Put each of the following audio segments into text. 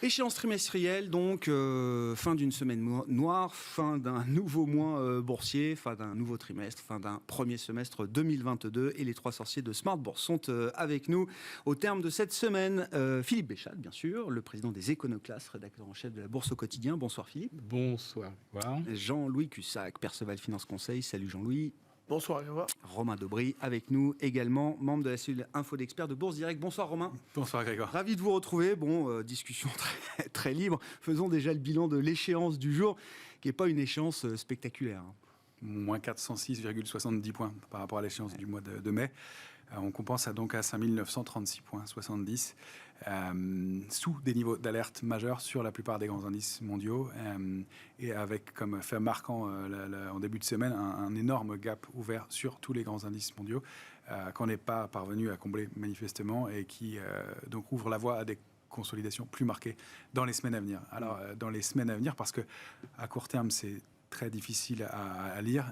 Échéance trimestrielle, donc fin d'une semaine noire, fin d'un nouveau mois boursier, fin d'un nouveau trimestre, fin d'un premier semestre 2022. Et les trois sorciers de Smart Bourse sont avec nous au terme de cette semaine. Philippe Béchat, bien sûr, le président des Éconoclasses, rédacteur en chef de la Bourse au quotidien. Bonsoir Philippe. Bonsoir. Voilà. Jean-Louis Cussac, Perceval Finance Conseil. Salut Jean-Louis. Bonsoir, Grégoire. Romain Daubry avec nous également, membre de la cellule Info d'Experts de Bourse Direct. Bonsoir Romain. Bonsoir Grégoire. Ravi de vous retrouver. Bon, discussion très libre. Faisons déjà le bilan de l'échéance du jour, qui n'est pas une échéance spectaculaire. Moins 406,70 points par rapport à l'échéance du mois de mai. On compense donc à 5936,70 points, sous des niveaux d'alerte majeurs sur la plupart des grands indices mondiaux, et avec comme fait marquant en début de semaine un énorme gap ouvert sur tous les grands indices mondiaux qu'on n'est pas parvenu à combler manifestement et qui donc ouvre la voie à des consolidations plus marquées dans les semaines à venir. Alors dans les semaines à venir, parce que à court terme c'est très difficile à lire.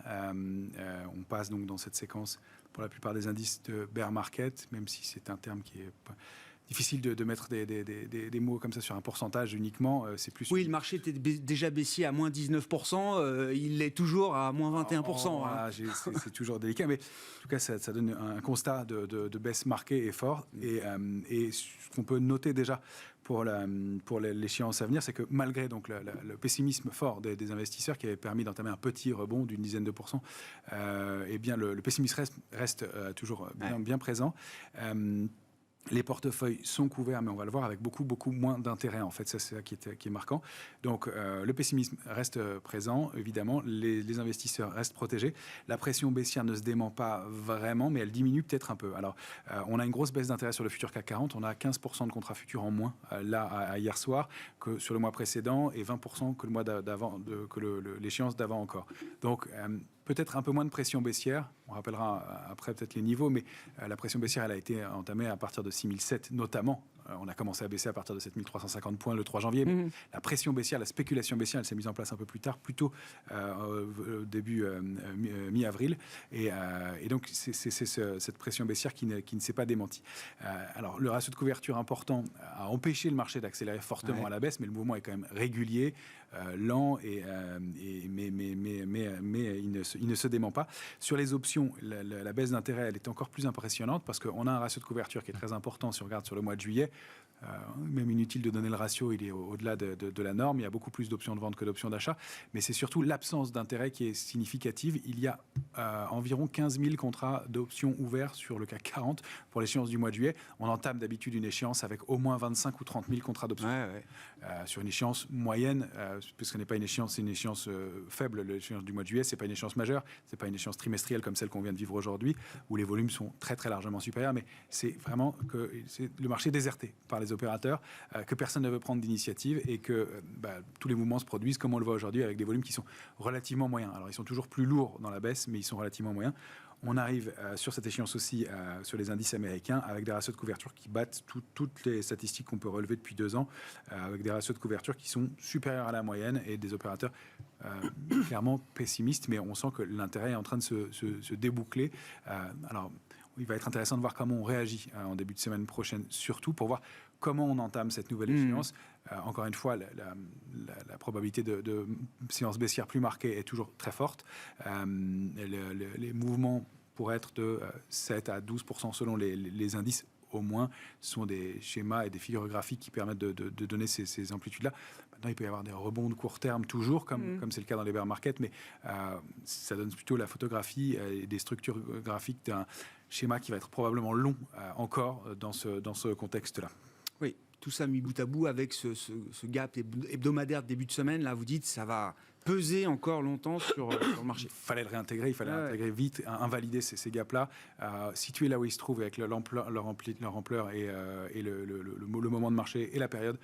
On passe donc dans cette séquence pour la plupart des indices de bear market, même si c'est un terme qui est difficile de mettre des mots comme ça sur un pourcentage uniquement. C'est plus. Oui, le marché était déjà baissier à moins 19%, il l'est toujours à moins 21%. Voilà, c'est toujours délicat, mais en tout cas ça donne un constat de baisse marquée et fort. Et ce qu'on peut noter déjà pour l'échéance à venir, c'est que malgré donc le pessimisme fort des investisseurs qui avait permis d'entamer un petit rebond d'une dizaine de pourcents, eh bien le pessimisme reste toujours bien présent. Les portefeuilles sont couverts, mais on va le voir avec beaucoup moins d'intérêt. En fait, ça, c'est ça qui est marquant. Donc, le pessimisme reste présent, évidemment. Les investisseurs restent protégés. La pression baissière ne se dément pas vraiment, mais elle diminue peut-être un peu. Alors, on a une grosse baisse d'intérêt sur le futur CAC 40. On a 15% de contrats futurs en moins, à hier soir, que sur le mois précédent, et 20% que le mois d'avant, que l'échéance d'avant encore. Donc, peut-être un peu moins de pression baissière. On rappellera après peut-être les niveaux, mais la pression baissière, elle a été entamée à partir de 6007 notamment. On a commencé à baisser à partir de 7350 points le 3 janvier. Mais la pression baissière, la spéculation baissière, elle s'est mise en place un peu plus tard, plutôt début mi-avril. Et donc, c'est cette pression baissière qui ne s'est pas démentie. Alors, le ratio de couverture important a empêché le marché d'accélérer fortement à la baisse, mais le mouvement est quand même régulier, lent, mais il ne se dément pas. Sur les options, la baisse d'intérêt, elle est encore plus impressionnante parce qu'on a un ratio de couverture qui est très important si on regarde sur le mois de juillet. Même inutile de donner le ratio, il est au-delà de la norme. Il y a beaucoup plus d'options de vente que d'options d'achat. Mais c'est surtout l'absence d'intérêt qui est significative. Il y a environ 15 000 contrats d'options ouverts sur le CAC 40 pour l'échéance du mois de juillet. On entame d'habitude une échéance avec au moins 25 ou 30 000 contrats d'options. Sur une échéance moyenne, puisque ce n'est pas une échéance, c'est une échéance faible. L'échéance du mois de juillet, c'est pas une échéance majeure. C'est pas une échéance trimestrielle comme celle qu'on vient de vivre aujourd'hui, où les volumes sont très largement supérieurs. Mais c'est vraiment que c'est le marché déserté par les opérateurs, que personne ne veut prendre d'initiative et que tous les mouvements se produisent comme on le voit aujourd'hui avec des volumes qui sont relativement moyens. Alors ils sont toujours plus lourds dans la baisse, mais ils sont relativement moyens. On arrive sur cette échéance aussi sur les indices américains avec des ratios de couverture qui battent toutes les statistiques qu'on peut relever depuis 2 ans, avec des ratios de couverture qui sont supérieurs à la moyenne et des opérateurs clairement pessimistes, mais on sent que l'intérêt est en train de se déboucler. Alors, il va être intéressant de voir comment on réagit en début de semaine prochaine, surtout pour voir comment on entame cette nouvelle échéance. Encore une fois, la probabilité de séance baissière plus marquée est toujours très forte. Les mouvements pourraient être de 7 à 12% selon les indices. Au moins, ce sont des schémas et des figures graphiques qui permettent de donner ces amplitudes-là. Maintenant, il peut y avoir des rebonds de court terme toujours, comme c'est le cas dans les bear markets, mais ça donne plutôt la photographie et des structures graphiques d'un schéma qui va être probablement long encore dans ce contexte-là. Oui, tout ça mis bout à bout avec ce gap hebdomadaire de début de semaine, là vous dites ça va peser encore longtemps sur le marché. Il fallait le réintégrer, il fallait l'intégrer vite, invalider ces gaps-là, situer là où ils se trouvent avec leur ampleur et le moment de marché et la période.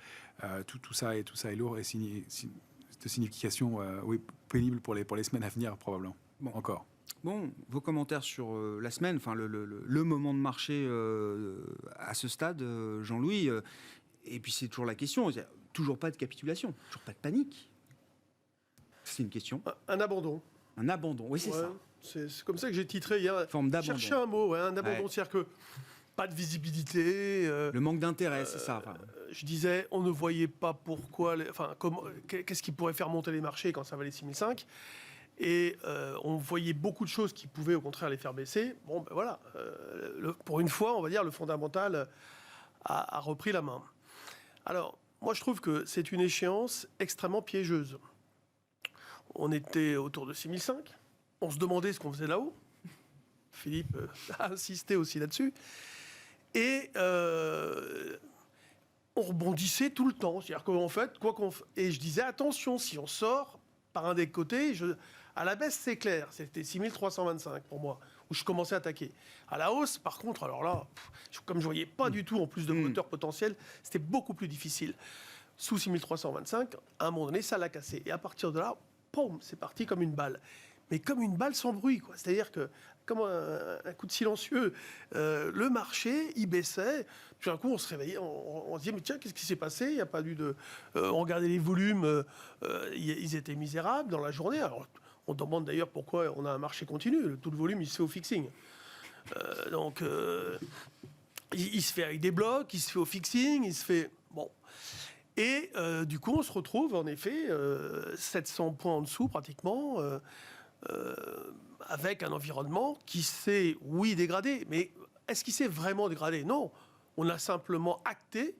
Tout ça est lourd et de signification pénible pour les semaines à venir probablement. Bon. Encore. Bon, vos commentaires sur la semaine, enfin le moment de marché à ce stade, Jean-Louis, et puis c'est toujours la question, il y a toujours pas de capitulation, toujours pas de panique. C'est une question. Un abandon. Un abandon, oui c'est ça. C'est comme ça que j'ai titré hier. Forme d'abandon. Chercher un mot, un abandon, c'est-à-dire que pas de visibilité. Le manque d'intérêt, c'est ça. Je disais, on ne voyait pas pourquoi, qu'est-ce qui pourrait faire monter les marchés quand ça valait 6005. Et on voyait beaucoup de choses qui pouvaient au contraire les faire baisser. Bon, ben voilà, pour une fois, on va dire, le fondamental a repris la main. Alors, moi je trouve que c'est une échéance extrêmement piégeuse. On était autour de 6005, on se demandait ce qu'on faisait là-haut. Philippe a insisté aussi là-dessus. Et on rebondissait tout le temps. C'est-à-dire qu'en fait, et je disais, attention, si on sort par un des côtés, à la baisse, c'est clair. C'était 6325 pour moi, où je commençais à attaquer. À la hausse, par contre, alors là, comme je ne voyais pas du tout en plus de moteur potentiel, c'était beaucoup plus difficile. Sous 6325, à un moment donné, ça l'a cassé. Et à partir de là, pom, c'est parti comme une balle. Mais comme une balle sans bruit, quoi. C'est-à-dire que, comme un coup de silencieux, le marché, il baissait. Puis un coup, on se réveillait, on se disait, mais tiens, qu'est-ce qui s'est passé? Il n'y a pas eu de... on regardait les volumes, ils étaient misérables dans la journée. Alors, on demande d'ailleurs pourquoi on a un marché continu. Tout le volume, il se fait au fixing. Donc, il se fait avec des blocs, il se fait au fixing, il se fait... Bon. Et du coup, on se retrouve, en effet, 700 points en dessous, pratiquement, avec un environnement qui s'est, oui, dégradé. Mais est-ce qu'il s'est vraiment dégradé? Non. On a simplement acté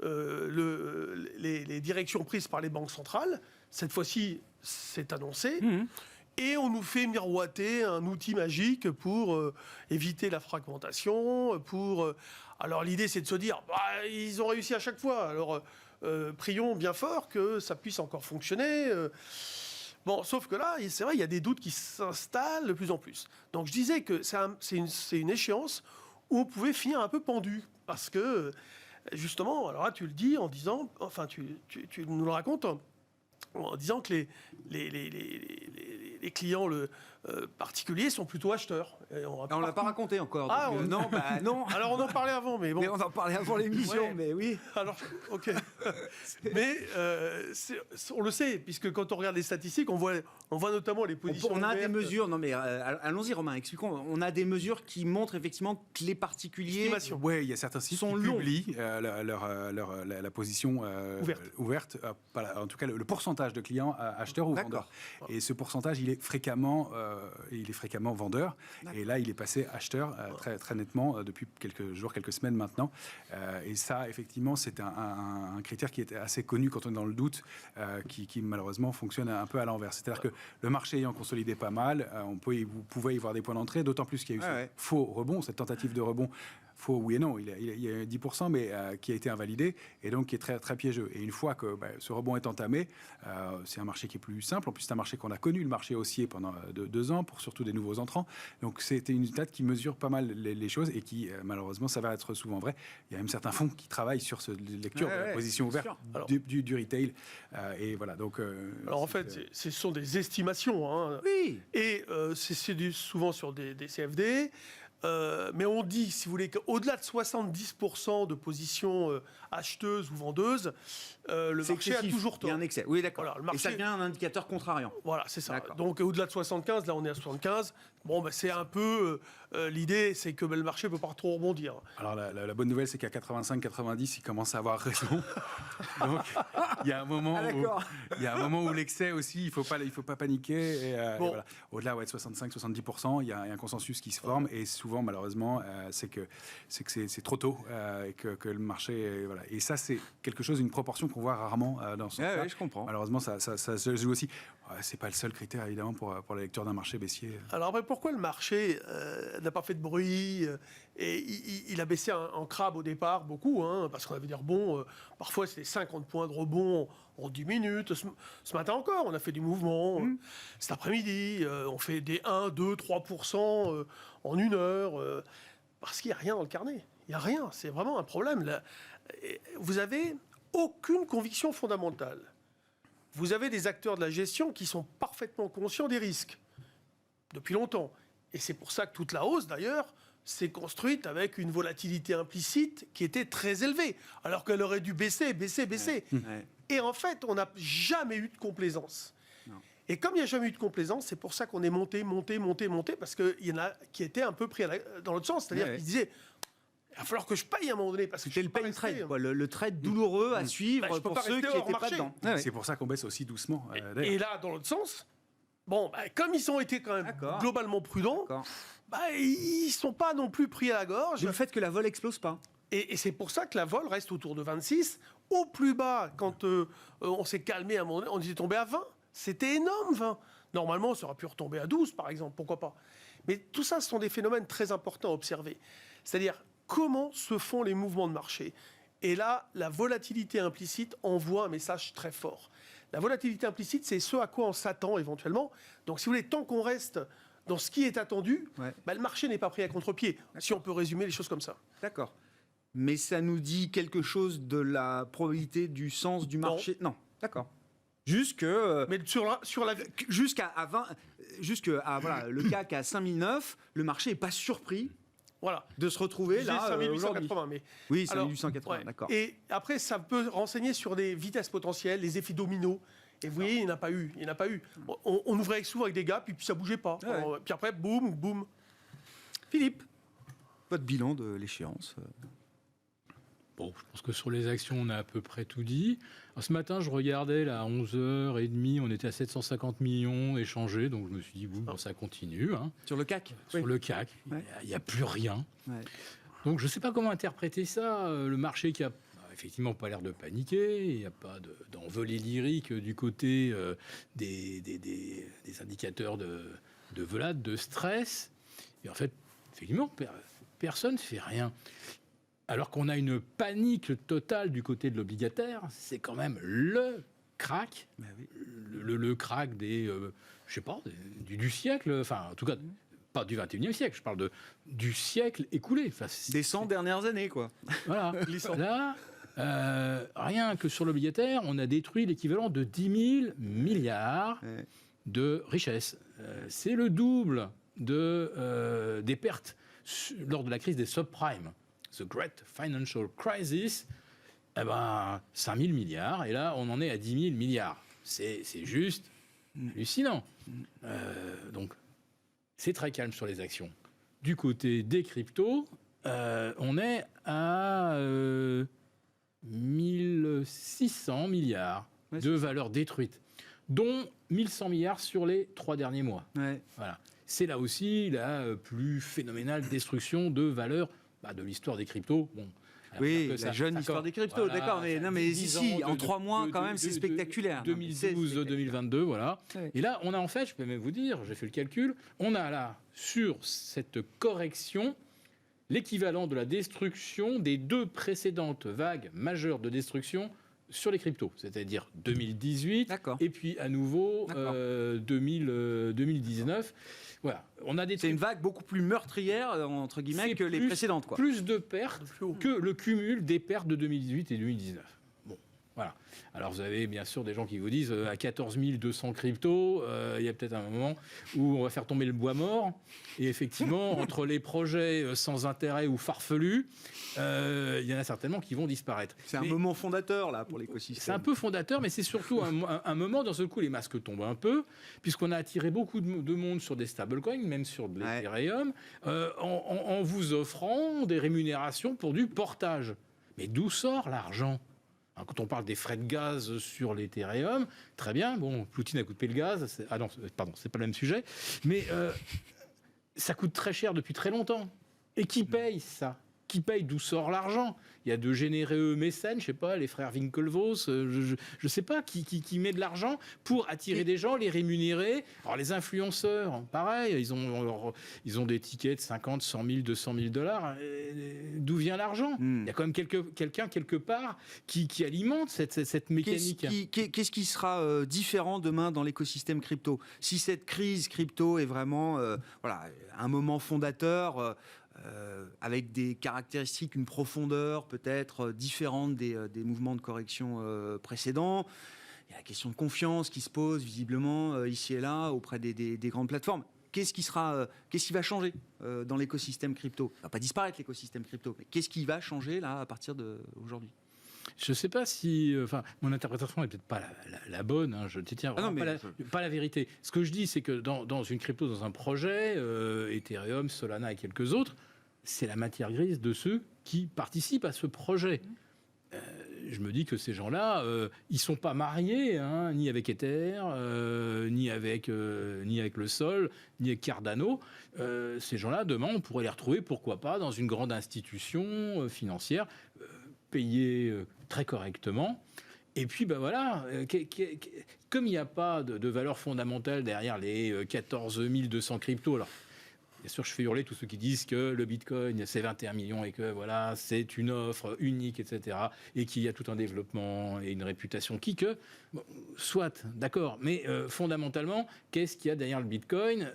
les directions prises par les banques centrales. Cette fois-ci, c'est annoncé. Et on nous fait miroiter un outil magique pour éviter la fragmentation. Alors l'idée, c'est de se dire, ils ont réussi à chaque fois. Alors prions bien fort que ça puisse encore fonctionner. Bon, sauf que là, c'est vrai, il y a des doutes qui s'installent de plus en plus. Donc je disais que c'est une échéance où on pouvait finir un peu pendu. Parce que, justement, alors là, tu le dis en disant, enfin, tu nous le racontes en disant que les clients particuliers sont plutôt acheteurs. On ne l'a pas raconté encore. Non. Alors on en parlait avant, mais bon. Mais on en parlait avant l'émission, Ouais. mais oui. Alors, ok. Mais on le sait, puisque quand on regarde les statistiques, on voit notamment les positions. On a des ouvertes. mesures, non mais allons-y Romain, expliquons. On a des mesures qui montrent effectivement que les particuliers Oui, il y a certains sites sont qui longs. publient la position ouverte en tout cas le pourcentage de clients acheteurs ou vendeurs. Et ce pourcentage, il est fréquemment vendeur. Et là, il est passé acheteur très, très nettement depuis quelques jours, quelques semaines maintenant. Et ça, effectivement, c'est un critère qui est assez connu quand on est dans le doute, qui malheureusement fonctionne un peu à l'envers. C'est-à-dire que le marché ayant consolidé pas mal, vous pouvez y voir des points d'entrée, d'autant plus qu'il y a eu ce faux rebond, cette tentative de rebond. Faux, oui et non, il y a 10%, mais qui a été invalidé et donc qui est très, très piégeux. Et une fois que ce rebond est entamé, c'est un marché qui est plus simple. En plus, c'est un marché qu'on a connu, le marché haussier, pendant 2 ans, pour surtout des nouveaux entrants. Donc, c'était une date qui mesure pas mal les choses et qui, malheureusement, s'avère être souvent vrai. Il y a même certains fonds qui travaillent sur cette lecture de la position ouverte du retail. Et voilà, donc... alors, en fait, ce sont des estimations. Hein. Oui. Et c'est souvent sur des CFD. Mais on dit, si vous voulez, qu'au-delà de 70% de positions acheteuses ou vendeuses, le marché a toujours tort. Il y a un excès. Oui, d'accord. Voilà, le marché... Et ça devient un indicateur contrariant. Voilà, c'est ça. D'accord. Donc au-delà de 75, là on est à 75. Bon, c'est un peu... l'idée, c'est que le marché ne peut pas trop rebondir. Alors la bonne nouvelle, c'est qu'à 85-90, il commence à avoir raison. Donc il y a un moment où l'excès aussi, il faut pas paniquer. Et, bon. et voilà. Au-delà de 65-70%, il y a un consensus qui se forme. Et souvent, malheureusement, c'est que c'est trop tôt et que le marché... voilà. Et ça, c'est quelque chose, une proportion qu'on voit rarement dans ce sens-là. Oui, je comprends. Malheureusement, ça se joue aussi. C'est pas le seul critère, évidemment, pour la lecture d'un marché baissier. Alors après, pourquoi le marché n'a pas fait de bruit et il a baissé en crabe au départ, beaucoup, hein, parce qu'on avait des rebonds, parfois c'était 50 points de rebond en 10 minutes. Ce matin encore, on a fait du mouvement. Cet après-midi, on fait des 1, 2, 3% en 1 heure, parce qu'il n'y a rien dans le carnet. Il n'y a rien, c'est vraiment un problème. Là, vous n'avez aucune conviction fondamentale. Vous avez des acteurs de la gestion qui sont parfaitement conscients des risques, depuis longtemps. Et c'est pour ça que toute la hausse, d'ailleurs, s'est construite avec une volatilité implicite qui était très élevée, alors qu'elle aurait dû baisser. Ouais. Et en fait, on n'a jamais eu de complaisance. Non. Et comme il n'y a jamais eu de complaisance, c'est pour ça qu'on est monté, parce qu'il y en a qui étaient un peu pris dans l'autre sens. C'est-à-dire qu'ils disaient, Il va falloir que je paye à un moment donné. Parce que C'était je le peux pas pain rester, trade, quoi, le trade douloureux à suivre Bah, je peux pour pas ceux qui rester hors n'étaient pas marché. dedans. C'est pour ça qu'on baisse aussi doucement. Et là, dans l'autre sens, comme ils ont été quand même D'accord. globalement prudents, D'accord. ils ne sont pas non plus pris à la gorge. Le fait que la vol explose pas. Et c'est pour ça que la vol reste autour de 26. Au plus bas, quand on s'est calmé à un moment donné, on était tombé à 20. C'était énorme, 20. Normalement, ça aurait pu retomber à 12, par exemple. Pourquoi pas? Mais tout ça, ce sont des phénomènes très importants à observer. C'est-à-dire, comment se font les mouvements de marché? Et là, la volatilité implicite envoie un message très fort. La volatilité implicite, c'est ce à quoi on s'attend éventuellement. Donc, si vous voulez, tant qu'on reste dans ce qui est attendu, le marché n'est pas pris à contre-pied, si on peut résumer les choses comme ça. D'accord. Mais ça nous dit quelque chose de la probabilité du sens du marché? Non. D'accord. Jusqu'à voilà, le CAC à 5009, le marché n'est pas surpris de se retrouver là 5880, mais oui, 5880, d'accord. Et après, ça peut renseigner sur des vitesses potentielles, les effets dominos. Et vous voyez, il n'y en a pas eu. On ouvrait souvent avec des gaps, puis ça bougeait pas. Ouais. Alors, puis après, boum, boum. Philippe, votre bilan de l'échéance? Bon, je pense que sur les actions, on a à peu près tout dit. Alors, ce matin, je regardais là, à 11h30, on était à 750 millions échangés, donc je me suis dit, bon, ça continue. Hein. Sur le CAC? Sur le CAC, il n'y a plus rien. Ouais. Donc je ne sais pas comment interpréter ça. Le marché qui a effectivement pas l'air de paniquer, il n'y a pas d'envolée lyrique du côté des indicateurs de velade, de stress. Et en fait, effectivement, personne ne fait rien. Alors qu'on a une panique totale du côté de l'obligataire, c'est quand même le crack, le crack des, je sais pas, du siècle, enfin en tout cas pas du 21e siècle, je parle du siècle écoulé. Enfin, des 100 dernières années, quoi. Voilà. Là, rien que sur l'obligataire, on a détruit l'équivalent de 10 000 milliards de richesses. C'est le double des pertes lors de la crise des subprimes. The Great Financial Crisis, 5 000 milliards, et là, on en est à 10 000 milliards. C'est juste hallucinant. Donc, c'est très calme sur les actions. Du côté des cryptos, on est à 1600 milliards de valeurs détruites, dont 1100 milliards sur les 3 derniers mois. Voilà. C'est là aussi la plus phénoménale destruction de valeurs de l'histoire des cryptos. Bon, oui, la jeune histoire des cryptos, voilà, d'accord. Mais ici, en 3 mois, quand même, c'est spectaculaire. 2012-2022, voilà. Ouais. Et là, on a en fait, je peux même vous dire, j'ai fait le calcul, on a là, sur cette correction, l'équivalent de la destruction des 2 précédentes vagues majeures de destruction sur les cryptos, c'est-à-dire 2018 et puis à nouveau 2019. Voilà, c'est une vague beaucoup plus meurtrière entre guillemets que les précédentes, quoi. Plus de pertes que le cumul des pertes de 2018 et 2019. Bon, voilà. Alors vous avez bien sûr des gens qui vous disent à 14 200 cryptos, il y a peut-être un moment où on va faire tomber le bois mort. Et effectivement, entre les projets sans intérêt ou farfelus, il y en a certainement qui vont disparaître. C'est un moment fondateur là pour l'écosystème. C'est un peu fondateur, mais c'est surtout un moment, d'un seul coup, les masques tombent un peu, puisqu'on a attiré beaucoup de monde sur des stablecoins, même sur de l'Ethereum, en vous offrant des rémunérations pour du portage. Mais d'où sort l'argent ? Quand on parle des frais de gaz sur l'Ethereum, très bien, bon, Poutine a coupé le gaz, ah non, pardon, c'est pas le même sujet, mais ça coûte très cher depuis très longtemps. Et qui paye ça ? Qui paye? D'où sort l'argent? Il y a de généreux mécènes, je sais pas, les frères Winklevoss, je sais pas, qui met de l'argent pour attirer des gens, les rémunérer. Alors les influenceurs, pareil, ils ont des tickets de 50, 100 000, 200 000 dollars. D'où vient l'argent? Il y a quand même quelqu'un quelque part qui alimente cette mécanique. Qu'est-ce qui sera différent demain dans l'écosystème crypto? Si cette crise crypto est vraiment un moment fondateur, avec des caractéristiques, une profondeur peut-être différente des mouvements de correction précédents. Il y a la question de confiance qui se pose visiblement ici et là auprès des grandes plateformes. Qu'est-ce qui va changer dans l'écosystème crypto? Il ne va pas disparaître l'écosystème crypto, mais qu'est-ce qui va changer là à partir d'aujourd'hui? Je ne sais pas si... mon interprétation n'est peut-être pas la bonne, hein, je ne tiens vraiment pas la vérité. Ce que je dis, c'est que dans une crypto, dans un projet, Ethereum, Solana et quelques autres, c'est la matière grise de ceux qui participent à ce projet. Je me dis que ces gens-là, ils sont pas mariés, hein, ni avec Ether, ni avec le Sol, ni avec Cardano. Ces gens-là, demain, on pourrait les retrouver, pourquoi pas, dans une grande institution financière, payée très correctement. Et puis, ben voilà, comme il n'y a pas de valeur fondamentale derrière les 14 200 cryptos, alors bien sûr, je fais hurler tous ceux qui disent que le Bitcoin, c'est 21 millions et que voilà, c'est une offre unique, etc. Et qu'il y a tout un développement et une réputation bon, soit, d'accord. Mais fondamentalement, qu'est-ce qu'il y a derrière le Bitcoin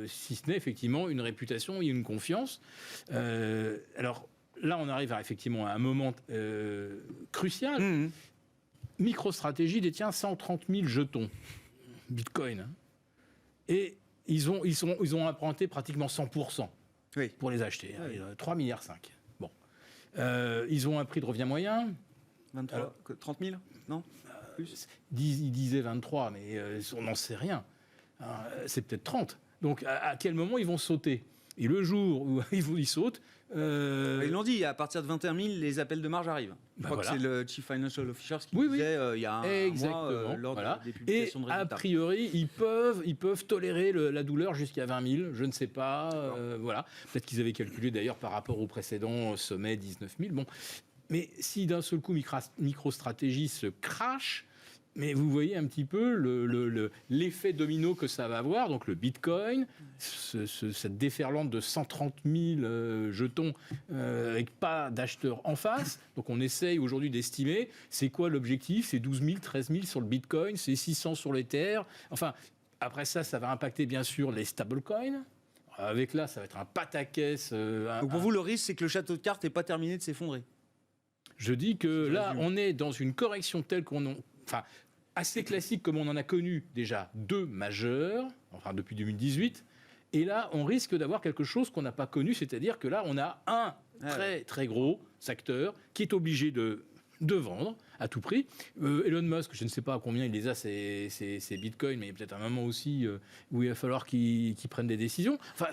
si ce n'est effectivement une réputation et une confiance. Alors là, on arrive effectivement à un moment crucial. MicroStrategy détient 130 000 jetons Bitcoin. Et ils ont emprunté pratiquement 100% pour les acheter. Oui. 3,5 milliards. Bon. Ils ont un prix de revient moyen. 30 000 Non plus. Ils disaient 23, mais on n'en sait rien. C'est peut-être 30. Donc à quel moment ils vont sauter ? Et le jour où ils sautent... Ils l'ont dit, à partir de 21 000, les appels de marge arrivent. Je crois que c'est le Chief Financial Officer qui disait il y a un mois lors des publications de résultats. Et a priori, ils peuvent tolérer la douleur jusqu'à 20 000, je ne sais pas. Voilà. Peut-être qu'ils avaient calculé d'ailleurs par rapport au précédent sommet 19 000. Bon. Mais si d'un seul coup MicroStrategy se crache, mais vous voyez un petit peu l'effet domino que ça va avoir. Donc le Bitcoin, cette déferlante de 130 000 jetons avec pas d'acheteurs en face. Donc on essaye aujourd'hui d'estimer c'est quoi l'objectif. C'est 12 000, 13 000 sur le Bitcoin, c'est 600 sur l'Ether. Enfin, après ça va impacter bien sûr les stablecoins. Avec là, ça va être un pataquès. Donc pour vous, le risque, c'est que le château de cartes n'est pas terminé de s'effondrer. Je dis que là, on est dans une correction telle assez classique comme on en a connu déjà 2 majeurs, enfin depuis 2018, et là on risque d'avoir quelque chose qu'on n'a pas connu, c'est-à-dire que là on a un très très gros secteur qui est obligé de vendre à tout prix. Elon Musk, je ne sais pas à combien il les a ces bitcoins, mais il y a peut-être un moment aussi où il va falloir qu'il prenne des décisions. Enfin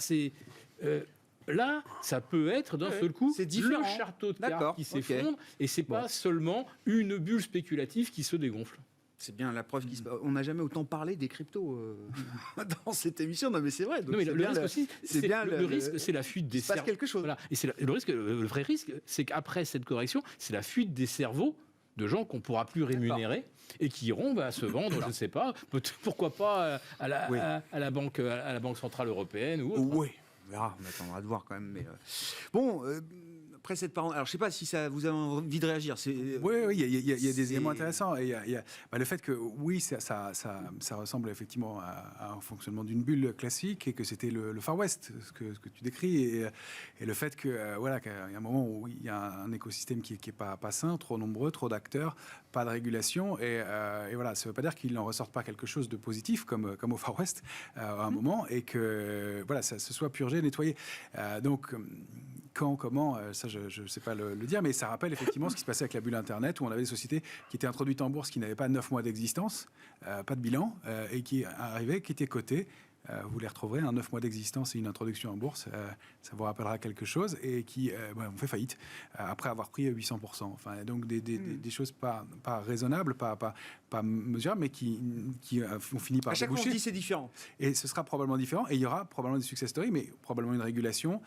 là, ça peut être d'un seul coup le château de cartes qui s'effondre, et c'est pas seulement une bulle spéculative qui se dégonfle. C'est bien la preuve on n'a jamais autant parlé des cryptos dans cette émission. Non, mais c'est vrai. Donc non, mais le risque aussi, le risque, c'est la fuite des cerveaux. Il se passe quelque chose. Voilà. Et le vrai risque, c'est qu'après cette correction, c'est la fuite des cerveaux de gens qu'on ne pourra plus rémunérer et qui iront se vendre, je ne sais pas, pourquoi pas à la banque centrale européenne ou autre. Oui, on verra. On attendra de voir quand même. Mais bon. Après cette parenthèse, alors je ne sais pas si ça vous a envie de réagir. Oui, il y a des éléments intéressants. Et il y a le fait que, oui, ça ressemble effectivement à un fonctionnement d'une bulle classique et que c'était le Far West, ce que tu décris. Et le fait qu'il y a un moment où il y a un écosystème qui n'est pas sain, trop nombreux, trop d'acteurs, pas de régulation. Et voilà, ça ne veut pas dire qu'il n'en ressorte pas quelque chose de positif, comme au Far West, à un moment, et que ça se soit purgé, nettoyé. Donc, comment, ça je ne sais pas le dire, mais ça rappelle effectivement ce qui se passait avec la bulle Internet, où on avait des sociétés qui étaient introduites en bourse, qui n'avaient pas 9 mois d'existence, pas de bilan, et qui arrivaient, qui étaient cotées. Vous les retrouverez, 9 mois d'existence et une introduction en bourse, ça vous rappellera quelque chose, et qui ont fait faillite après avoir pris 800%. Enfin, donc des choses pas raisonnables, pas mesurables, mais qui ont fini par à chaque fois déboucher. on dit c'est différent. Et ce sera probablement différent, et il y aura probablement des success stories, mais probablement une régulation,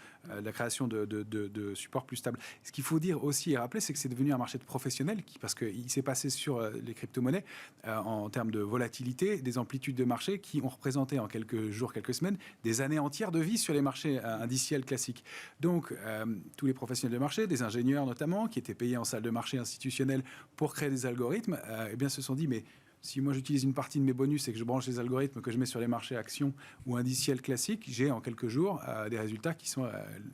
la création de supports plus stables. Ce qu'il faut dire aussi et rappeler, c'est que c'est devenu un marché de professionnels, parce qu'il s'est passé sur les crypto-monnaies, en termes de volatilité, des amplitudes de marché qui ont représenté en quelques jours, quelques semaines, des années entières de vie sur les marchés indiciels classiques. Donc, tous les professionnels de marché, des ingénieurs notamment, qui étaient payés en salle de marché institutionnelle pour créer des algorithmes, se sont dit, mais si moi j'utilise une partie de mes bonus et que je branche les algorithmes que je mets sur les marchés actions ou indiciels classiques, j'ai en quelques jours des résultats qui sont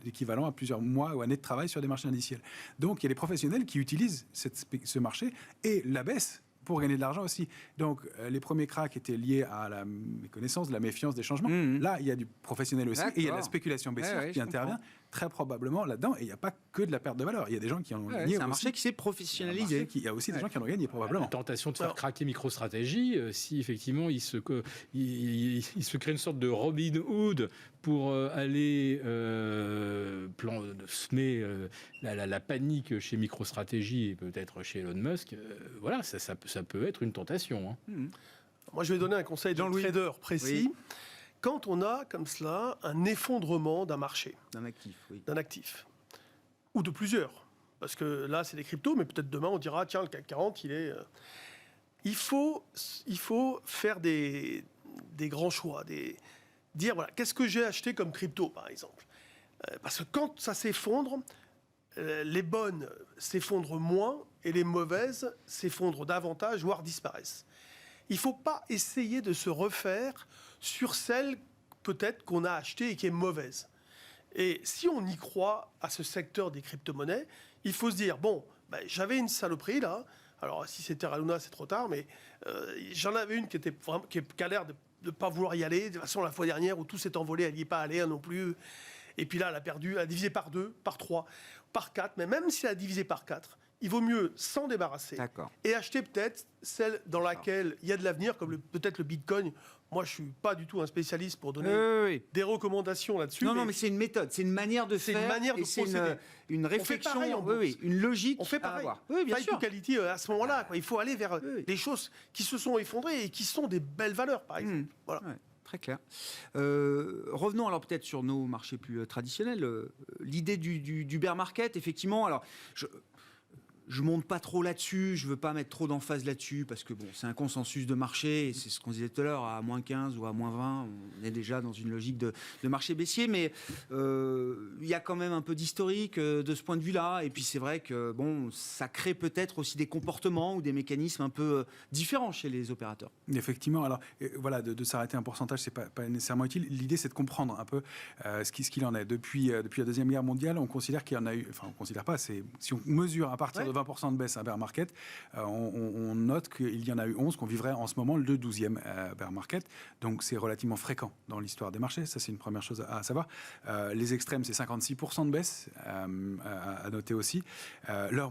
équivalents à plusieurs mois ou années de travail sur des marchés indiciels. Donc, il y a des professionnels qui utilisent ce marché et la baisse pour gagner de l'argent aussi. Donc, les premiers cracks étaient liés à la méconnaissance, de la méfiance des changements. Là, il y a du professionnel aussi, et il y a de la spéculation baissière qui intervient très probablement là-dedans. Et il n'y a pas que de la perte de valeur. Il y a des gens qui en ont gagné. C'est un marché qui s'est professionnalisé. Il y a aussi des gens qui en ont gagné, probablement. La tentation de faire craquer MicroStrategy, si effectivement il se crée une sorte de Robin Hood pour aller semer la panique chez MicroStrategy et peut-être chez Elon Musk, voilà, ça peut être une tentation. Hein. Moi, je vais donner un conseil de trader précis. Oui. Quand on a comme cela un effondrement d'un marché, d'un actif, ou de plusieurs, parce que là, c'est des cryptos, mais peut-être demain, on dira, tiens, le CAC 40, il faut faire des grands choix, dire, voilà, qu'est-ce que j'ai acheté comme crypto, par exemple. Parce que quand ça s'effondre, les bonnes s'effondrent moins et les mauvaises s'effondrent davantage, voire disparaissent. Il ne faut pas essayer de se refaire sur celle peut-être qu'on a achetée et qui est mauvaise. Et si on y croit à ce secteur des crypto-monnaies, il faut se dire, bon, j'avais une saloperie là, alors si c'est Terra Luna, c'est trop tard, mais j'en avais une qui a l'air de ne pas vouloir y aller. De toute façon, la fois dernière où tout s'est envolé, elle n'y est pas allée non plus. Et puis là, elle a perdu, elle a divisé par 2, par 3, par 4. Mais même si elle a divisé par 4, il vaut mieux s'en débarrasser et acheter peut-être celle dans laquelle il y a de l'avenir, comme peut-être le Bitcoin. Moi, je ne suis pas du tout un spécialiste pour donner des recommandations là-dessus. Non, mais c'est une méthode, c'est une manière de faire. C'est une manière de procéder. Une réflexion, une logique. On fait pareil. Oui, bien sûr. sûr. Quality à ce moment-là. Il faut aller vers des choses qui se sont effondrées et qui sont des belles valeurs, par exemple. Voilà. Ouais. Très clair. Revenons alors peut-être sur nos marchés plus traditionnels. L'idée du bear market, effectivement. Alors, je monte pas trop là-dessus, je veux pas mettre trop d'emphase là-dessus, parce que bon, c'est un consensus de marché, et c'est ce qu'on disait tout à l'heure, à moins 15 ou à moins 20, on est déjà dans une logique de marché baissier, mais il y a quand même un peu d'historique de ce point de vue-là, et puis c'est vrai que bon, ça crée peut-être aussi des comportements ou des mécanismes un peu différents chez les opérateurs. Effectivement, alors voilà, de s'arrêter un pourcentage, c'est pas nécessairement utile. L'idée, c'est de comprendre un peu ce qu'il en est. Depuis la Deuxième Guerre mondiale, on considère qu'il y en a eu, enfin on considère pas, si on mesure à partir de 20% de baisse à bear market, on note qu'il y en a eu 11, qu'on vivrait en ce moment le 12e bear market. Donc c'est relativement fréquent dans l'histoire des marchés. Ça, c'est une première chose à savoir. Les extrêmes, c'est 56% de baisse, à noter aussi. Leur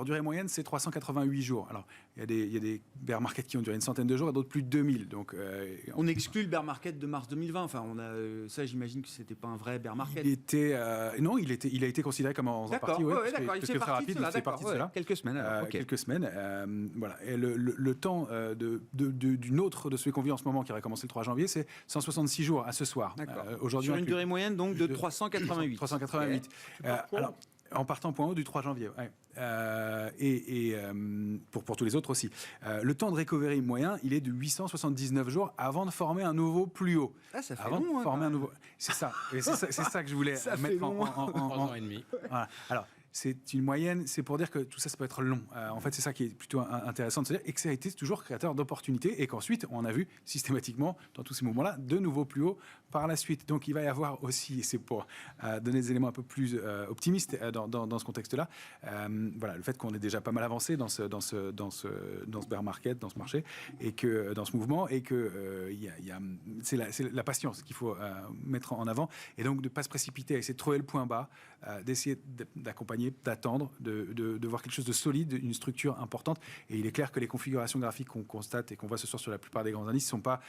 durée moyenne, c'est 388 jours. Alors, il y a des bear markets qui ont duré une centaine de jours et d'autres plus de 2000. Donc, on exclut le bear market de mars 2020. Enfin, ça, j'imagine que c'était pas un vrai bear market. Il a été considéré comme en partie. D'accord, il fait partie de cela. Quelques semaines. Quelques semaines. Voilà. Et le temps d'une autre de celui qu'on vit en ce moment, qui aurait commencé le 3 janvier, c'est 166 jours à ce soir. Aujourd'hui, sur une durée moyenne donc de 388. 388. Alors, en partant point haut du 3 janvier. Ouais. Pour tous les autres aussi. Le temps de recovery moyen, il est de 879 jours avant de former un nouveau plus haut. Ah, ça fait avant long, de former un nouveau. C'est ça. Et c'est ça que je voulais mettre en 3 ans et demi. Voilà. Alors, c'est une moyenne, c'est pour dire que tout ça peut être long. En fait, c'est ça qui est plutôt intéressant de se dire, et que ça a été toujours créateur d'opportunités, et qu'ensuite, on a vu systématiquement, dans tous ces moments-là, de nouveaux plus hauts par la suite. Donc, il va y avoir aussi, et c'est pour donner des éléments un peu plus optimistes dans ce contexte-là, voilà, le fait qu'on est déjà pas mal avancé dans ce bear market, dans ce marché, et que dans ce mouvement, et que c'est la patience qu'il faut mettre en avant, et donc de ne pas se précipiter, à essayer de trouver le point bas, d'essayer d'accompagner, d'attendre, de voir quelque chose de solide, une structure importante. Et il est clair que les configurations graphiques qu'on constate et qu'on voit ce soir sur la plupart des grands indices ne sont pas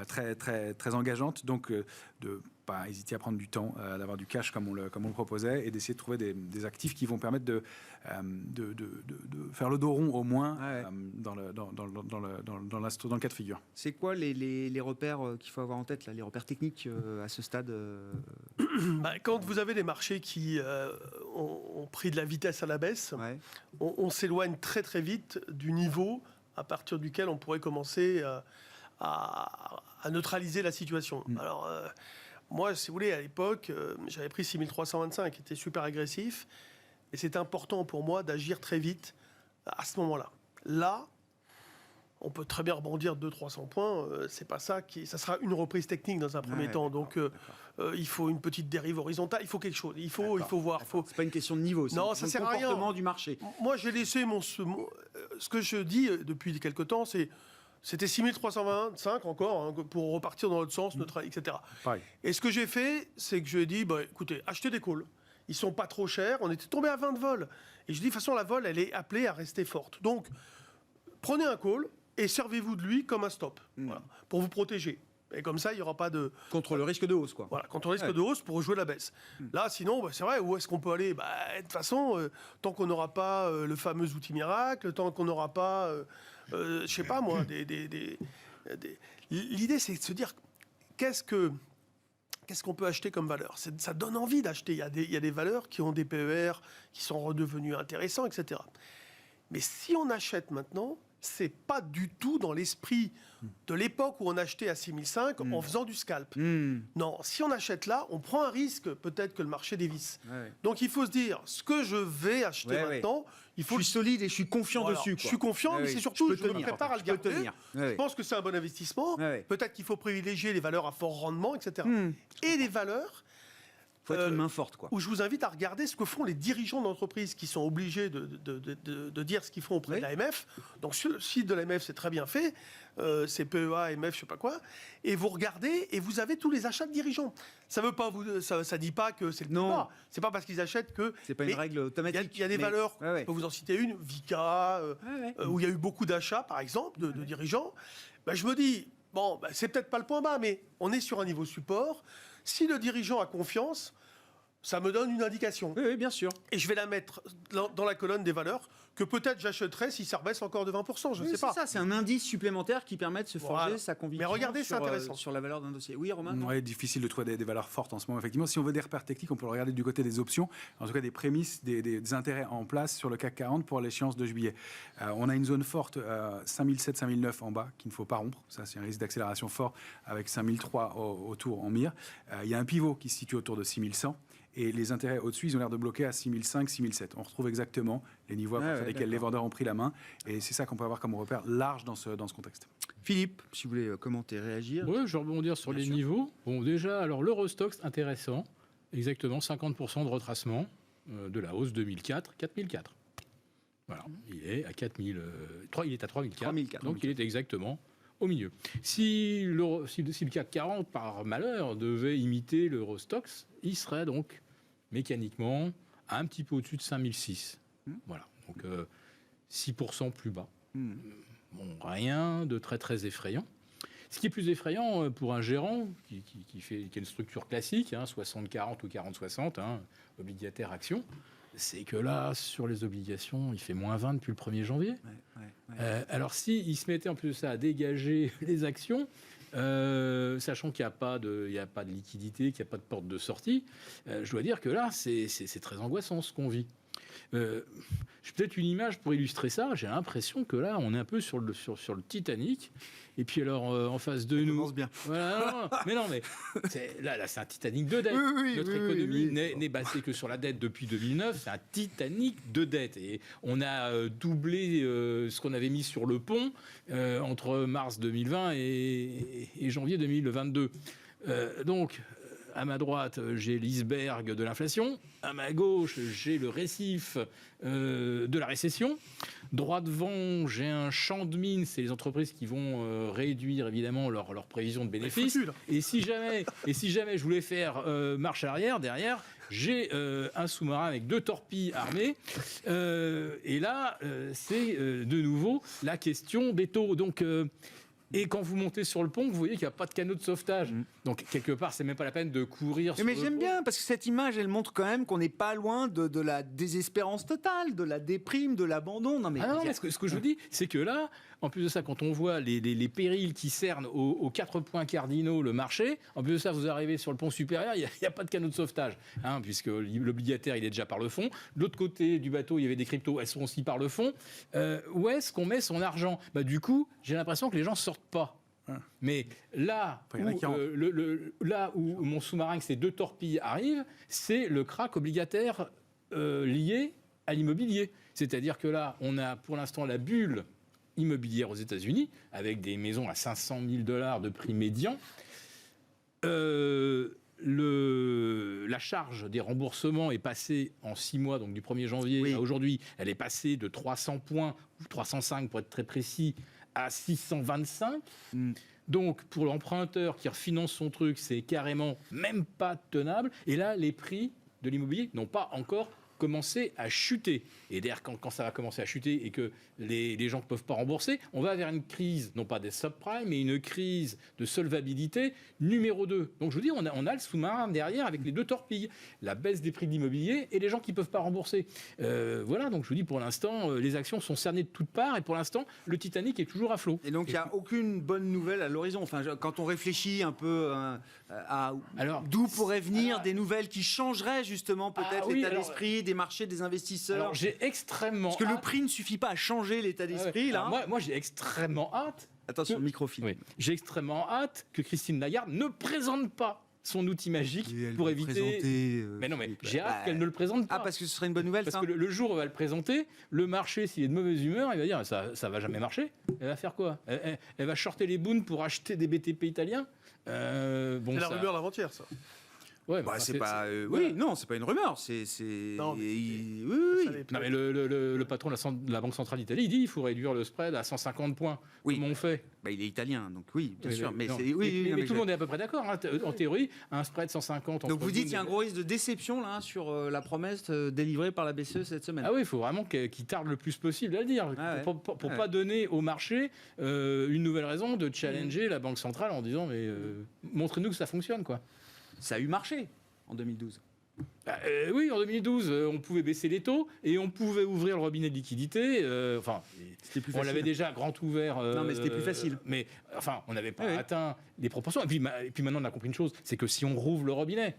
très, très, très engageantes. Donc, de pas hésiter à prendre du temps, d'avoir du cash comme on le proposait, et d'essayer de trouver des actifs qui vont permettre de faire le dos rond au moins dans le cas de figure. C'est quoi les repères qu'il faut avoir en tête, là, les repères techniques à ce stade Quand vous avez des marchés qui ont pris de la vitesse à la baisse, on s'éloigne très très vite du niveau à partir duquel on pourrait commencer à neutraliser la situation. Alors, moi, si vous voulez, à l'époque, j'avais pris 6325, qui était super agressif, et c'était important pour moi d'agir très vite à ce moment-là. Là, on peut très bien rebondir 200-300 points, c'est pas ça ça sera une reprise technique dans un premier temps. Donc, il faut une petite dérive horizontale, il faut quelque chose, il faut voir. C'est pas une question de niveau, c'est non, ça sert à rien. Comportement du marché. Moi, j'ai laissé ce que je dis depuis quelque temps, c'était 6325 encore, pour repartir dans l'autre sens, etc. Pareil. Et ce que j'ai fait, c'est que je lui ai dit, écoutez, achetez des calls. ils sont pas trop chers. On était tombé à 20 de vol. Et je dis, de toute façon, la vol, elle est appelée à rester forte. Donc, prenez un call et servez-vous de lui comme un stop, voilà, pour vous protéger. Et comme ça, il n'y aura pas de... Contre le risque de hausse, quoi. Voilà, contre le risque de hausse pour jouer la baisse. Là, sinon, c'est vrai, où est-ce qu'on peut aller ? De toute façon, tant qu'on n'aura pas le fameux outil miracle, tant qu'on n'aura pas, je sais pas moi, l'idée, c'est de se dire, qu'est-ce qu'on peut acheter comme valeur ? Ça donne envie d'acheter. Il y a des valeurs qui ont des PER, qui sont redevenues intéressants, etc. Mais si on achète maintenant, c'est pas du tout dans l'esprit de l'époque où on achetait à 6005 en faisant du scalp. Non, si on achète là, on prend un risque, peut-être que le marché dévisse. Ouais. Donc il faut se dire, ce que je vais acheter maintenant, il faut Je suis solide et je suis confiant Voilà, dessus. je suis confiant, mais c'est surtout, je me prépare à le garder. Ouais. Je pense que c'est un bon investissement. Ouais. Peut-être qu'il faut privilégier les valeurs à fort rendement, etc. Et les valeurs Faut être une main forte, quoi. où je vous invite à regarder ce que font les dirigeants d'entreprise qui sont obligés de dire ce qu'ils font auprès de l'AMF. Donc sur le site de l'AMF, c'est très bien fait. C'est PEA, AMF, je sais pas quoi. Et vous regardez et vous avez tous les achats de dirigeants. Ça veut pas ça dit pas que c'est le plus bas. C'est pas parce qu'ils achètent que... C'est pas une règle automatique. Il y a des valeurs, Ouais. je peux vous en citer une, Vika, où il y a eu beaucoup d'achats, par exemple, de dirigeants. Je me dis, c'est peut-être pas le point bas, mais on est sur un niveau support. Si le dirigeant a confiance, ça me donne une indication. Oui, bien sûr. Et je vais la mettre dans la colonne des valeurs que peut-être j'achèterai si ça rebaisse encore de 20%, je ne sais pas. C'est ça, c'est un indice supplémentaire qui permet de se forger sa conviction. Mais regardez, c'est intéressant. Sur la valeur d'un dossier. Oui, Romain. Oui, difficile de trouver des valeurs fortes en ce moment. Effectivement, si on veut des repères techniques, on peut le regarder du côté des options, en tout cas des prémices, des intérêts en place sur le CAC 40 pour l'échéance de juillet. On a une zone forte, 5007, 5009 en bas, qu'il ne faut pas rompre. Ça, c'est un risque d'accélération fort avec 5003 autour en mire. Il y a un pivot qui se situe autour de 6100. Et les intérêts au-dessus, ils ont l'air de bloquer à 6005, 6007. On retrouve exactement les niveaux à partir desquels les vendeurs ont pris la main. Et c'est ça qu'on peut avoir comme repère large dans ce contexte. Philippe, si vous voulez commenter, réagir. Oui, je vais rebondir sur les niveaux. Bon, déjà, alors l'Eurostoxx, intéressant. Exactement 50% de retracement de la hausse 2004, 4004. Voilà, il est à 4000, il est à 3004. Donc il est exactement au milieu. Si le CAC 40, par malheur, devait imiter l'Eurostoxx, il serait donc mécaniquement un petit peu au-dessus de 5006. Voilà, donc 6% plus bas. Bon, rien de très très effrayant. Ce qui est plus effrayant pour un gérant qui a une structure classique, 60-40 ou 40-60, obligataire action, c'est que là, sur les obligations, il fait moins 20 depuis le 1er janvier. Alors s'il se mettait en plus de ça à dégager les actions, sachant qu'il n'y a pas de liquidité, qu'il n'y a pas de porte de sortie, je dois dire que là, c'est très angoissant ce qu'on vit. J'ai peut-être une image pour illustrer ça. J'ai l'impression que là, on est un peu sur le Titanic. Et puis alors, en face de nous... bien. Voilà, mais là, c'est un Titanic de dette. Notre économie n'est basée que sur la dette depuis 2009. C'est un Titanic de dette. Et on a doublé ce qu'on avait mis sur le pont entre mars 2020 et janvier 2022. Donc... à ma droite, j'ai l'iceberg de l'inflation. À ma gauche, j'ai le récif de la récession. Droit devant, j'ai un champ de mine. C'est les entreprises qui vont réduire évidemment leurs prévisions de bénéfices. Et si jamais je voulais faire marche arrière, derrière, j'ai un sous-marin avec 2 torpilles armées. Et là, c'est de nouveau la question des taux. Donc... et quand vous montez sur le pont, vous voyez qu'il n'y a pas de canot de sauvetage. Donc, quelque part, c'est même pas la peine de courir sur le pont. Mais j'aime bien, parce que cette image, elle montre quand même qu'on n'est pas loin de la désespérance totale, de la déprime, de l'abandon. Non, mais ce que je vous dis, c'est que là, en plus de ça, quand on voit les périls qui cernent aux 4 points cardinaux le marché, en plus de ça, vous arrivez sur le pont supérieur, il n'y a pas de canot de sauvetage, puisque l'obligataire, il est déjà par le fond. De l'autre côté du bateau, il y avait des cryptos, elles sont aussi par le fond. Où est-ce qu'on met son argent ? Du coup, j'ai l'impression que les gens sortent pas. Mais là, où mon sous-marin avec ses 2 torpilles arrive, c'est le krach obligataire lié à l'immobilier. C'est-à-dire que là, on a pour l'instant la bulle immobilière aux États-Unis, avec des maisons à 500 000 $ de prix médian. La charge des remboursements est passée en 6 mois, donc du 1er janvier à aujourd'hui, elle est passée de 300 points, ou 305 pour être très précis, à 625. Donc, pour l'emprunteur qui refinance son truc, c'est carrément même pas tenable. Et là, les prix de l'immobilier n'ont pas encore commencé à chuter. Et d'ailleurs, quand ça va commencer à chuter et que les gens ne peuvent pas rembourser, on va vers une crise, non pas des subprimes, mais une crise de solvabilité numéro 2. Donc je vous dis, on a le sous-marin derrière avec les deux torpilles, la baisse des prix de l'immobilier et les gens qui ne peuvent pas rembourser. Voilà, donc je vous dis, pour l'instant, les actions sont cernées de toutes parts et pour l'instant, le Titanic est toujours à flot. Et donc, il n'y a aucune bonne nouvelle à l'horizon. Enfin, quand on réfléchit un peu à d'où pourraient venir des nouvelles qui changeraient justement peut-être l'état d'esprit des marchés, des investisseurs. Alors, j'ai extrêmement Parce que le prix ne suffit pas à changer l'état d'esprit, là. Moi, j'ai extrêmement hâte. Attention, microfilm. Oui. J'ai extrêmement hâte que Christine Lagarde ne présente pas son outil magique pour éviter. Mais non, mais j'ai hâte qu'elle ne le présente pas. Ah, parce que ce serait une bonne nouvelle, parce ça. que le jour où elle va le présenter, le marché, s'il est de mauvaise humeur, il va dire ça va jamais marcher. Elle va faire quoi elle va shorter les boons pour acheter des BTP italiens. C'est la rumeur d'avant-hier, ça. Ouais, c'est pas. Non, c'est pas une rumeur. Non, oui. Non, mais le patron de la Banque centrale d'Italie, il dit il faut réduire le spread à 150 points. Oui. Comment on fait? Il est italien, donc oui, bien sûr. Mais non. c'est, mais tout le monde est à peu près d'accord. Hein. En théorie, un spread 150. Donc vous dites qu'il y a un gros risque de déception là sur la promesse délivrée par la BCE cette semaine. Ah oui, il faut vraiment qu'il tarde le plus possible à le dire pour pas donner au marché une nouvelle raison de challenger la Banque centrale en disant mais montrez-nous que ça fonctionne quoi. Ça a eu marché en 2012. Oui, en 2012, on pouvait baisser les taux et on pouvait ouvrir le robinet de liquidité. C'était plus on facile. l'avait déjà grand ouvert. Non, mais c'était plus facile. Mais enfin, on n'avait pas atteint les proportions. Et puis maintenant, on a compris une chose, c'est que si on rouvre le robinet,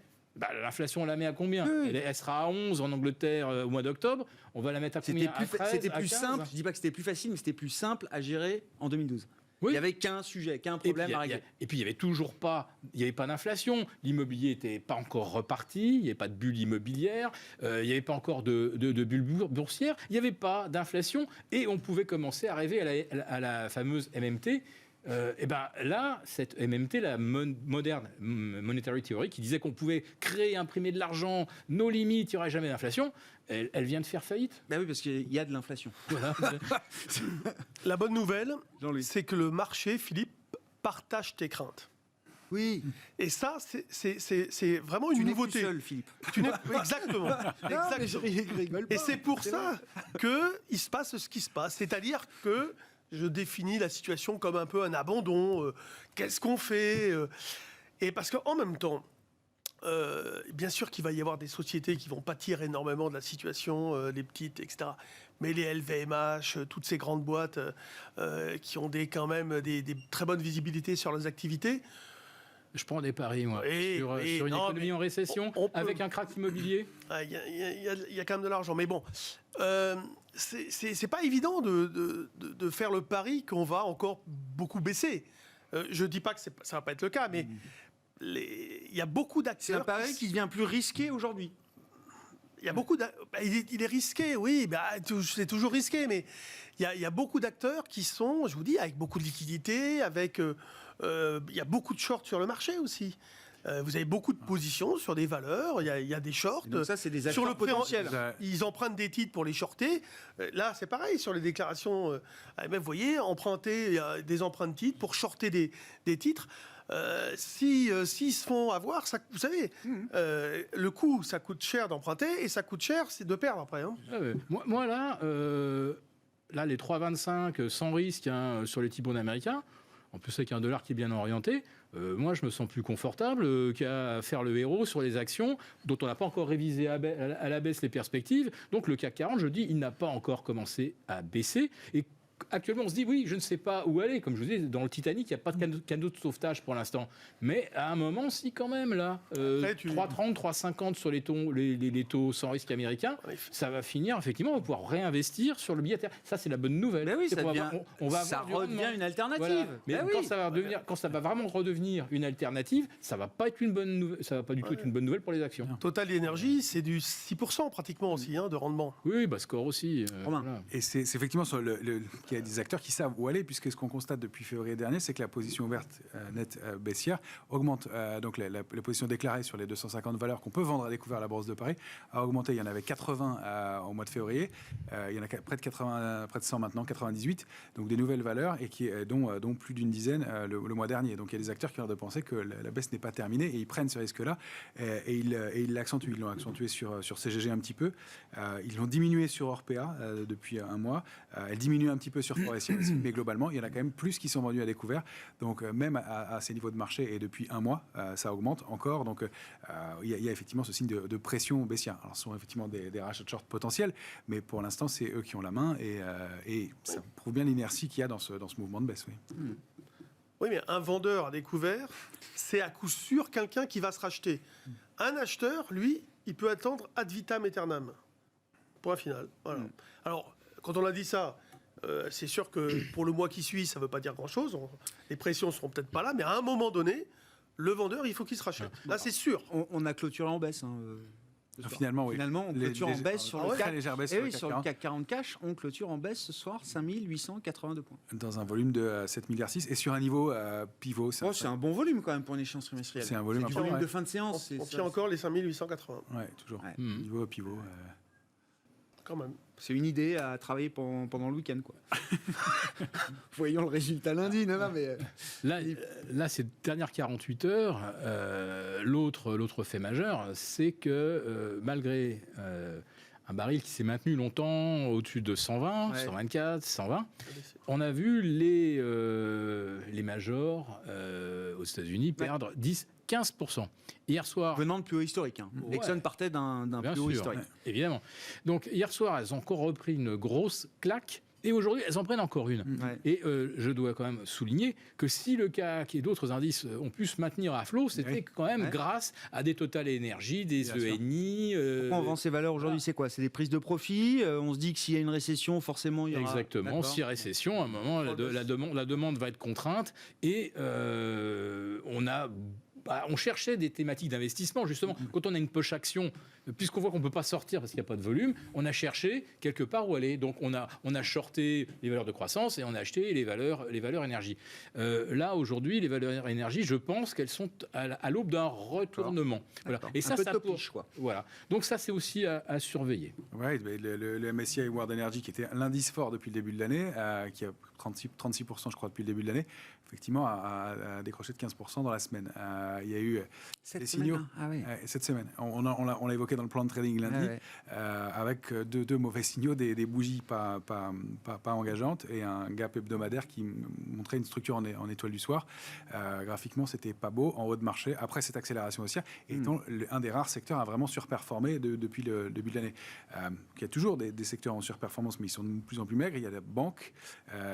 l'inflation, on la met à combien? Elle sera à 11 en Angleterre au mois d'octobre. On va la mettre à combien? C'était plus simple. Je dis pas que c'était plus facile, mais c'était plus simple à gérer en 2012. Oui. Il n'y avait qu'un sujet, qu'un problème à régler. Et puis il n'y avait pas d'inflation. L'immobilier n'était pas encore reparti. Il n'y avait pas de bulle immobilière. Il n'y avait pas encore de bulle boursière. Il n'y avait pas d'inflation. Et on pouvait commencer à rêver à la fameuse MMT. Et ben là, cette MMT, la moderne monetary theory, qui disait qu'on pouvait créer, imprimer de l'argent, nos limites, il n'y aurait jamais d'inflation, elle vient de faire faillite. Ben oui, parce qu'il y a de l'inflation. Voilà. La bonne nouvelle, c'est que le marché, Philippe, partage tes craintes. Oui. Et ça, c'est vraiment une nouveauté. Tu n'es plus seul, Philippe. Exactement. Et c'est pour ça qu'il se passe ce qui se passe. C'est-à-dire que je définis la situation comme un peu un abandon. Qu'est-ce qu'on fait Et parce qu'en même temps, bien sûr qu'il va y avoir des sociétés qui vont pâtir énormément de la situation, les petites, etc. Mais les LVMH, toutes ces grandes boîtes qui ont quand même des très bonnes visibilités sur leurs activités. Je prends des paris, moi, sur une économie en récession, avec un crack immobilier. Il y a quand même de l'argent. Mais bon, c'est pas évident de faire le pari qu'on va encore beaucoup baisser. Je dis pas que ça va pas être le cas, mais il y a beaucoup d'acteurs. C'est un pari qui devient plus risqué aujourd'hui. Il y a beaucoup il est risqué, oui, c'est toujours risqué, mais il y a beaucoup d'acteurs qui sont, je vous dis, avec beaucoup de liquidités, avec... il y a beaucoup de shorts sur le marché aussi. Vous avez beaucoup de positions sur des valeurs, il y a des shorts. Donc ça, c'est des sur acteurs potentiels. Ils empruntent des titres pour les shorter. Là, c'est pareil, sur les déclarations. Vous voyez, emprunter des emprunts de titres pour shorter des titres. S'ils se font avoir, ça, vous savez, le coût, ça coûte cher d'emprunter et ça coûte cher, c'est de perdre après. Hein. Moi, là, les 3,25 sans risque sur les T-bonds américains, en plus avec un dollar qui est bien orienté, moi je me sens plus confortable qu'à faire le héros sur les actions dont on n'a pas encore révisé à la baisse les perspectives. Donc le CAC 40, je dis, il n'a pas encore commencé à baisser. Et actuellement, on se dit, oui, je ne sais pas où aller. Comme je vous dis, dans le Titanic, il n'y a pas de canot de sauvetage pour l'instant. Mais à un moment, si, quand même, là, 3,30, 3,50 sur les taux sans risque américains, ça va finir, effectivement, on va pouvoir réinvestir sur le billet à terre. Ça, c'est la bonne nouvelle. Ben oui, ça redevient une alternative. Voilà. Mais quand ça va vraiment redevenir une alternative, ça ne va pas être une bonne nouvelle. Ça va pas du tout être une bonne nouvelle pour les actions. Total Energy, c'est du 6% pratiquement aussi de rendement. Oui, Score aussi. Et c'est effectivement sur qu'il y a des acteurs qui savent où aller, puisque ce qu'on constate depuis février dernier, c'est que la position ouverte nette baissière augmente. Donc la position déclarée sur les 250 valeurs qu'on peut vendre à découvert à la Bourse de Paris a augmenté. Il y en avait 80 au mois de février. Il y en a près de 100 maintenant, 98. Donc des nouvelles valeurs et dont plus d'une dizaine le mois dernier. Donc il y a des acteurs qui ont l'air de penser que la baisse n'est pas terminée et ils prennent ce risque-là et ils l'accentuent. Ils l'ont accentué sur CGG un petit peu. Ils l'ont diminué sur Orpea depuis un mois. Elle diminue un petit peu sur Forestia aussi, mais globalement, il y en a quand même plus qui sont vendus à découvert. Donc même à ces niveaux de marché et depuis un mois, ça augmente encore. Donc il y a effectivement ce signe de pression baissière. Alors ce sont effectivement des rachats de short potentiels, mais pour l'instant, c'est eux qui ont la main et ça prouve bien l'inertie qu'il y a dans ce mouvement de baisse. Oui. Oui, mais un vendeur à découvert, c'est à coup sûr quelqu'un qui va se racheter. Un acheteur, lui, il peut attendre ad vitam aeternam. Point final. Voilà. Alors, quand on a dit ça, c'est sûr que pour le mois qui suit, ça ne veut pas dire grand-chose. Les pressions ne seront peut-être pas là, mais à un moment donné, le vendeur, il faut qu'il se rachète. Là, c'est sûr. On a clôturé en baisse. Finalement, oui. Finalement, on clôture en baisse sur le CAC. Légère baisse Sur le CAC 40 cash, on clôture en baisse ce soir, 5882 points. Dans un volume de 7,6 milliards et sur un niveau pivot. C'est un bon volume quand même pour une échéance trimestrielle. C'est un volume, de fin de séance. On tient encore les 5880. Oui, toujours. Ouais. Niveau pivot. Quand même. C'est une idée à travailler pendant le week-end, quoi. Voyons le résultat lundi, mais... Là, ces dernières 48 heures, l'autre fait majeur, c'est que malgré un baril qui s'est maintenu longtemps au-dessus de 120, 124, 120, on a vu les majors aux États-Unis perdre 10-15%. Hier soir... Venant de plus haut historique. Exxon partait d'un plus haut historique. Évidemment. Donc hier soir, elles ont encore repris une grosse claque. Et aujourd'hui, elles en prennent encore une. Et je dois quand même souligner que si le CAC et d'autres indices ont pu se maintenir à flot, c'était quand même grâce à des Total Energy, des ENI. Pourquoi on vend ces valeurs aujourd'hui, c'est quoi? C'est des prises de profit. On se dit que s'il y a une récession, forcément, il y aura... Exactement. S'il y a récession, à un moment, la demande va être contrainte. Et on cherchait des thématiques d'investissement, justement. Quand on a une poche action, puisqu'on voit qu'on ne peut pas sortir parce qu'il n'y a pas de volume, on a cherché quelque part où aller. Donc, on a shorté les valeurs de croissance et on a acheté les valeurs énergie. Là, aujourd'hui, les valeurs énergie, je pense qu'elles sont à l'aube d'un retournement. Voilà. Et ça, quoi. Voilà. Donc, ça, c'est aussi à surveiller. Oui, le MSCI World Energy, qui était l'indice fort depuis le début de l'année, qui a 36%, je crois, depuis le début de l'année, effectivement, a décroché de 15% dans la semaine. Il y a eu des signaux cette semaine. On l'a évoqué dans le plan de trading lundi, avec deux mauvais signaux, des bougies pas engageantes et un gap hebdomadaire qui montrait une structure en étoile du soir. Graphiquement, c'était pas beau en haut de marché. Après cette accélération haussière, étant un des rares secteurs à vraiment surperformer depuis le début de l'année. Il y a toujours des secteurs en surperformance, mais ils sont de plus en plus maigres. Il y a la banque,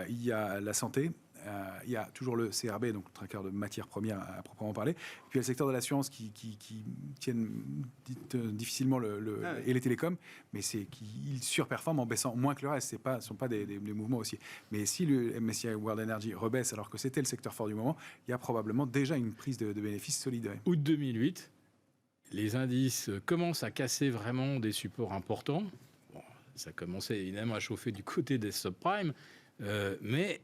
il y a la santé. Il y a toujours le CRB, donc le tracker de matières premières à proprement parler. Puis il y a le secteur de l'assurance qui tiennent difficilement et les télécoms, mais qu'ils surperforment en baissant moins que le reste. Ce ne sont pas des mouvements haussiers. Mais si le MSCI World Energy rebaisse alors que c'était le secteur fort du moment, il y a probablement déjà une prise de bénéfices solide. Août 2008, les indices commencent à casser vraiment des supports importants. Bon, ça commençait évidemment à chauffer du côté des subprimes. Mais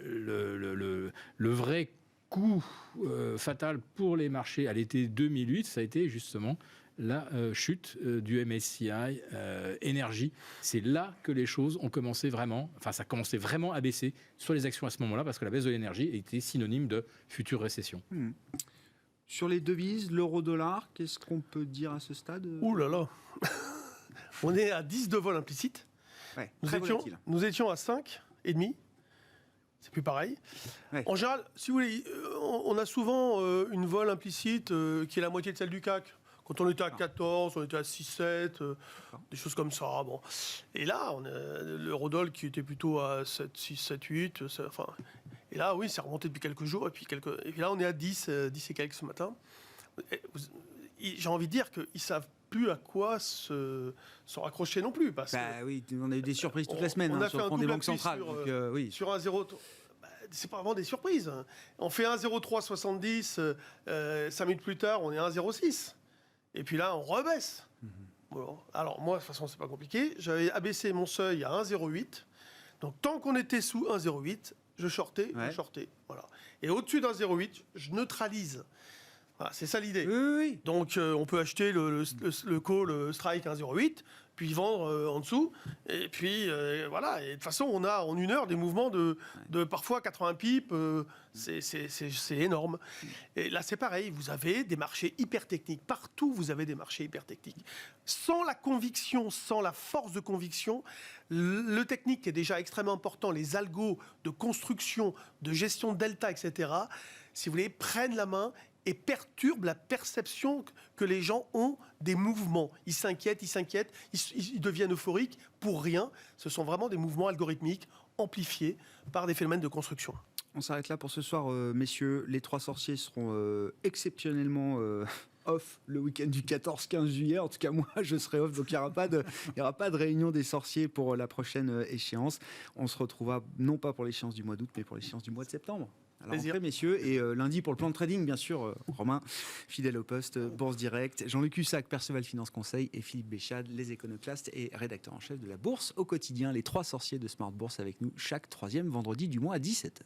le vrai coup fatal pour les marchés à l'été 2008, ça a été justement la chute du MSCI énergie. C'est là que les choses ont commencé vraiment, ça commençait vraiment à baisser sur les actions à ce moment-là, parce que la baisse de l'énergie était synonyme de future récession. Sur les devises, l'euro-dollar, qu'est-ce qu'on peut dire à ce stade? Ouh là là. On est à 10 de vol implicite. Ouais, nous étions à 5,5. C'est plus pareil. Ouais. En général, si vous voulez, on a souvent une vol implicite qui est la moitié de celle du CAC. Quand on était à 14, on était à 6,7, des choses comme ça. Bon. Et là, on a l'eurodoll qui était plutôt à 7,6, 7,8. Et là, oui, c'est remonté depuis quelques jours. Et puis là, on est à 10 et quelques ce matin. J'ai envie de dire qu'ils ne savent plus à quoi se raccrocher non plus. Parce que oui, on a eu des surprises toute la semaine sur des banques centrales. Sur un 0,3, c'est pas vraiment des surprises. On fait 1,0370, 5 minutes plus tard, on est à 1,06. Et puis là, on rebaisse. Bon, alors moi, de toute façon, c'est pas compliqué. J'avais abaissé mon seuil à 1,08. Donc tant qu'on était sous 1,08, je shortais, Ouais. je shortais. Voilà. Et au-dessus d'1,08, je neutralise. Voilà, c'est ça l'idée. Oui. Donc on peut acheter le call strike 1,08, puis vendre en dessous. Et puis voilà. Et de toute façon, on a en une heure des mouvements de parfois 80 pips. C'est énorme. Et là, c'est pareil. Vous avez des marchés hyper techniques. Partout, vous avez des marchés hyper techniques. Sans la conviction, sans la force de conviction, le technique est déjà extrêmement important. Les algos de construction, de gestion de delta, etc., si vous voulez, prennent la main et perturbe la perception que les gens ont des mouvements. Ils s'inquiètent, ils deviennent euphoriques pour rien. Ce sont vraiment des mouvements algorithmiques amplifiés par des phénomènes de construction. On s'arrête là pour ce soir, messieurs. Les trois sorciers seront exceptionnellement off le week-end du 14-15 juillet. En tout cas, moi, je serai off, donc il n'y aura pas de réunion des sorciers pour la prochaine échéance. On se retrouvera non pas pour l'échéance du mois d'août, mais pour l'échéance du mois de septembre. Alors, après, messieurs, et lundi pour le plan de trading, bien sûr, Romain, fidèle au poste, Bourse Direct, Jean-Luc Hussac, Perceval Finance Conseil, et Philippe Béchade, les éconoclastes et rédacteur en chef de la Bourse au quotidien. Les trois sorciers de Smart Bourse avec nous chaque troisième vendredi du mois à 17h.